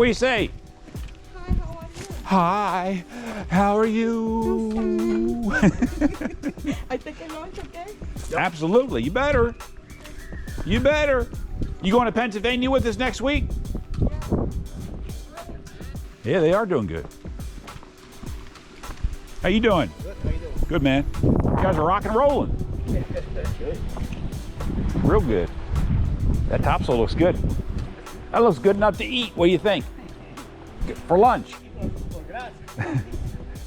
What do you say? Hi, how are you? Hi, how are you? I take a lunch, okay? Absolutely, you better. You better. You going to Pennsylvania with us next week? Yeah, they are doing good. How you doing? Good, how you doing? Good, man. You guys are rock and rolling. Good. Real good. That topsoil looks good. That looks good enough to eat. What do you think? For lunch.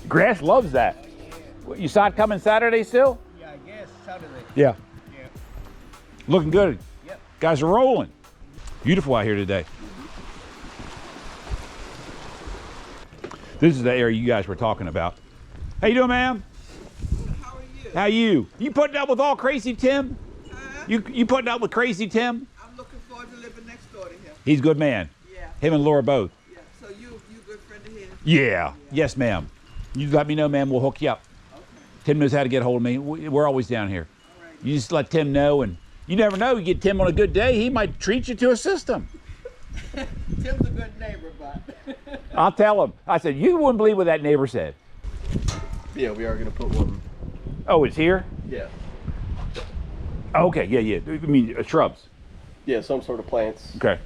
Grass loves that. What, you saw it coming Saturday still? Yeah, I guess Saturday. Yeah. Yeah. Looking good. Yep. Guys are rolling. Beautiful out here today. This is the area you guys were talking about. How you doing, ma'am? How are you? How you? You putting up with all Crazy Tim? You putting up with Crazy Tim? I'm looking forward to living next door to him. He's a good man. Yeah. Him and Laura both. Yeah. So you good friend of his? Yeah. Yes, ma'am. You let me know, ma'am. We'll hook you up. Okay. Tim knows how to get a hold of me. We're always down here. All right. You just let Tim know, and you never know. You get Tim on a good day, he might treat you to a system. Tim's a good neighbor, but. I'll tell him. I said, you wouldn't believe what that neighbor said. Yeah, we are gonna put one. Oh, it's here? Yeah. Okay, yeah. I mean, shrubs. Yeah, some sort of plants. Okay.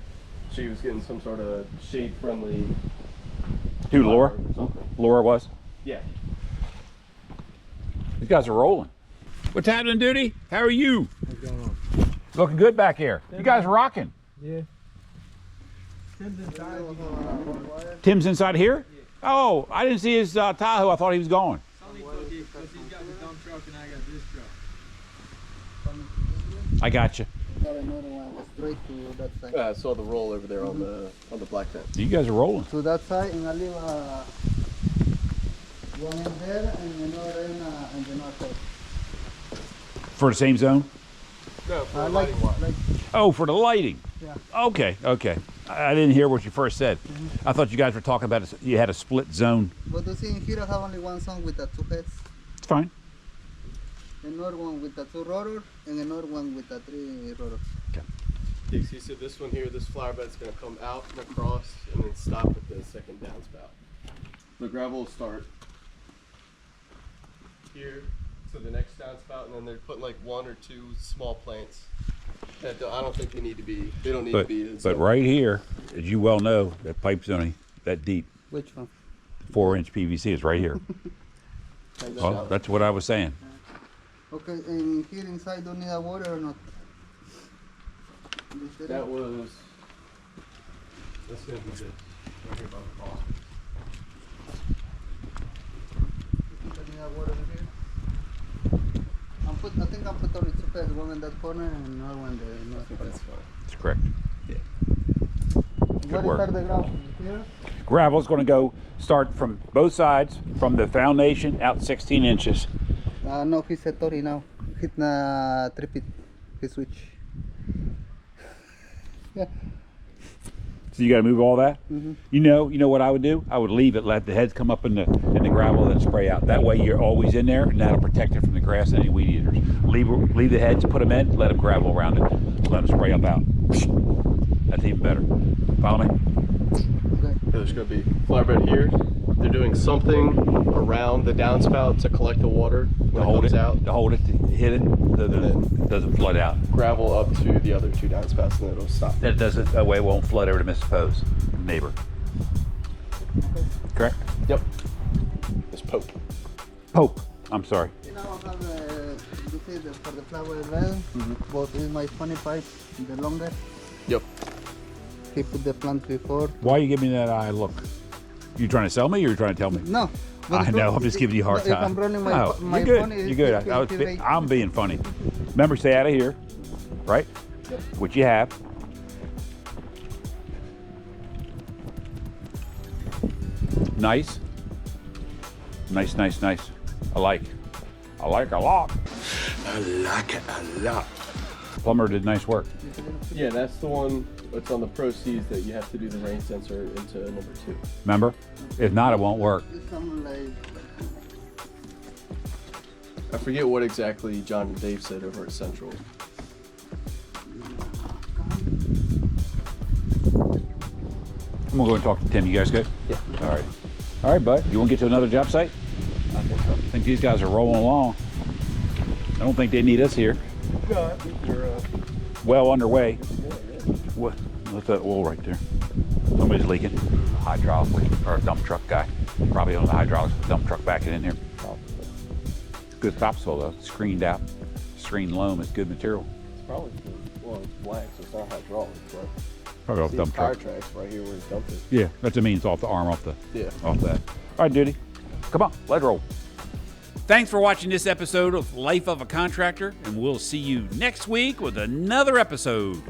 She was getting some sort of shade-friendly. Who, Laura? flowers or something. Laura was? Yeah. These guys are rolling. What's happening, Duty? How are you? What's going on? Looking good back here. You guys are rocking. Yeah. Tim's inside. Tim's inside here? Oh, I didn't see his Tahoe. I thought he was gone. Only because he's got the dump truck and I got this truck. I got you. Got another one straight to that side. I saw the roll over there on the black tent. You guys are rolling. To that side, and I leave one in there and another in the north side. For the same zone? No, for I like, Oh, for the lighting. Yeah. Okay. I didn't hear what you first said. I thought you guys were talking about you had a split zone. but you see here I have only one song with the two heads. It's fine. Another one with the two rotors and another one with the three rotors. You see this one here, this flower bed's gonna come out and across and then stop at the second downspout. The gravel will start here to the next downspout, and then they're putting like one or two small plants. That I don't think they need to be. They don't need to be. But right here, as you well know, that pipe's only that deep. Which one? 4-inch PVC is right here. Well, that's what I was saying. Okay, and here inside don't need a water or not? That was. That's gonna be this. Right here by the closet. Don't need a water in here. I think I put only two heads, one in that corner and another one in the north corner. That's fine. That's correct. What work. is the ground? Here? Gravel's going to go start from both sides, from the foundation out 16 inches. No, he's at 30 now. Hit 3 feet. He switch. Yeah. So you got to move all that. Mm-hmm. You know what I would do? I would leave it, let the heads come up in the gravel, then spray out. That way you're always in there, and that'll protect it from the grass and any weed eaters. Leave the heads, put them in, let them gravel around it, let them spray up out. That's even better. Follow me? Okay. There's going to be flower bed here. They're doing something around the downspout to collect the water when it comes out. To hold it, to hit it, so that it doesn't flood out. Gravel up to the other two downspouts, and then it'll stop. That doesn't, that way it won't flood over to Mr. Poe's neighbor. Correct? Yep. It's Pope. Pope. I'm sorry. You know, I have you see for the flower bed, but this is my funny pipe, the longer. Yep. He put the plant before. Why are you giving me that eye look? You trying to sell me or you trying to tell me? No. I know, I'm just giving you a hard If time. I'm running my, No, my you're good. phone, You're good. I'm being funny. Remember, stay out of here, right? Yep. Which you have. Nice. Nice. I like a lot. I like it a lot. Plumber did nice work. Yeah, that's the one that's on the proceeds that you have to do the rain sensor into number 2. Remember? If not, it won't work. It's something like I forget what exactly John and Dave said over at Central. I'm gonna go and talk to Tim. You guys good? Yeah. All right. All right, bud. You want to get to another job site? I think so. I think these guys are rolling along. I don't think they need us here. No, I think you're Well underway. What? What's that oil right there? Somebody's leaking. Hydraulic leak, or a dump truck guy. Probably on the hydraulics, dump truck backing in here. Good topsoil though. Screened out. Screened loam is good material. It's probably well, it's black, so it's not hydraulic, but Probably off see dump his tire truck. tracks right here where he's dumped it. Yeah, that's what it means. Off the arm, off the Yeah. off that. All right, duty. Come on, let's roll. Thanks for watching this episode of Life of a Contractor, and we'll see you next week with another episode.